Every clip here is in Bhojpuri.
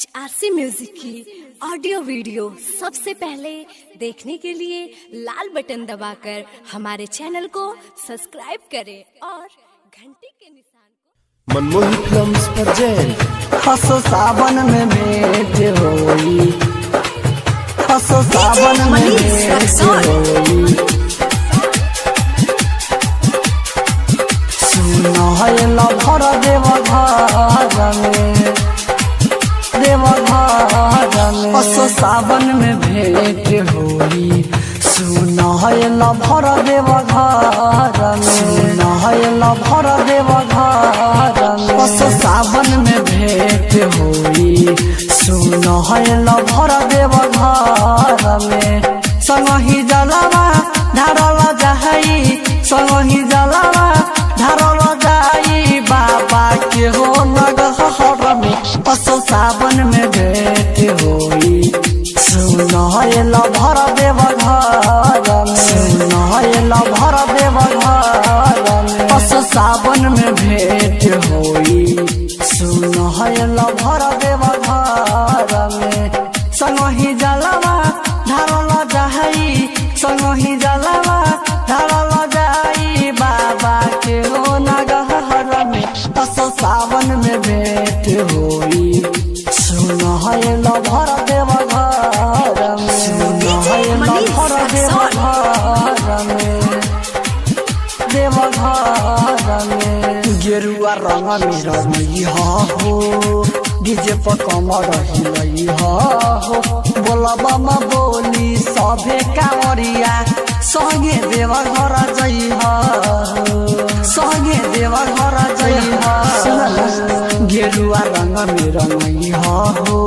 HRC म्यूजिक की ऑडियो वीडियो सबसे पहले देखने के लिए लाल बटन दबाकर हमारे चैनल को सब्सक्राइब करें और घंटी के निशान को मनमोही फिल्म्स प्रेजेंट हसो सावन में भेंट होई, हसो सावन में भेंट होई। सुनो है लभर देव घर में, देव घर में हसो सावन में भेंट होई। सुनो है लभर देव घर में, सुनो है लभर देव घर में हसो सावन में भेंट होई। सुनो है लभर देव घर में संगही जलवा धारल जाई, संगही जलवा धारल जाई बाबा के हो नगहर में हसो सावन में भेंट होई। सुनो है लभर देव घर में, सुनो है लभर देव घर में हसो सावन में भेंट होई। सुनो है लभर देव घर में संगही जलवा धारल जाई, संगही जलवा धारल जाई बाबा के हो नगहर में हसो सावन में भेंट होई। सुनो है लभर देव घर में, सुनो है लभर देव घर में, देव घर में गेरुआ रंग में रही हो, डीजे पर कमर रही हो, बोला बामा बोली सभे कांवरिया संगे देव घर जई हो, संगे देव घर जई हो। गेरुआ रंग में रंगई हो,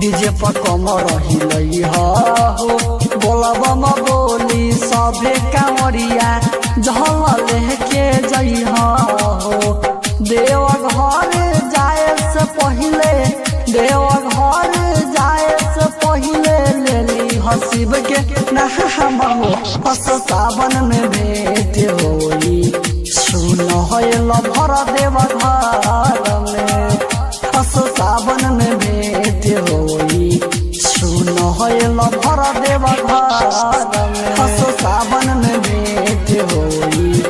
डीजे पर कमर रही हो, बोला बामा बोली सभे कांवरिया जहल लेके जई हो। देव घर जाए से पहले, देव घर जाए से पहले ले ली हसीब के नाम हो हसो सावन में भेंट होई। सुनो है लभर देव घर में हसो सावन में भेंट होई। सुनो है लभर देव घर में हसो सावन में भेंट होई।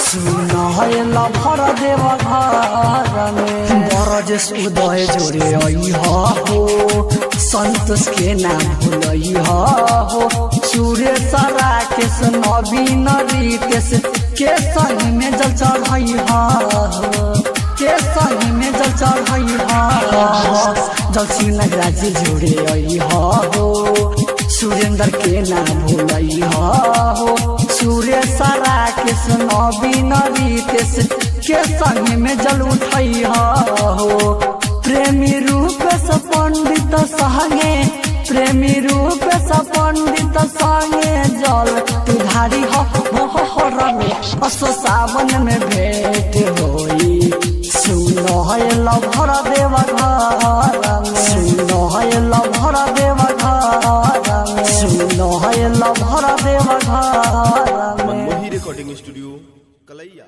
सुनो है लभर देव घर में बरजेश उदय जोड़े आई हो, संतोष के नाम भूलई हो, सुरेश राकेश नवीन रितेश के संग में जल चढ़ई हो, के संग में जल चढ़ई हो। जलसी नगराज जोड़े आई हो, सुरेंद्र के नाम भूलई हो, सुरेश राकेश नवीन रितेश के संग में जल उठई हो। प्रेमी रूप से पंडित संगे, प्रेमी रूप से पंडित संगे जल तुधारी हो में हसो सावन में भेंट होई। सुनो है लभर देव घर में, सुनो है लभर देव घर में, सुनो है लभर देव घर में। मनमोही रिकॉर्डिंग स्टूडियो कलैया।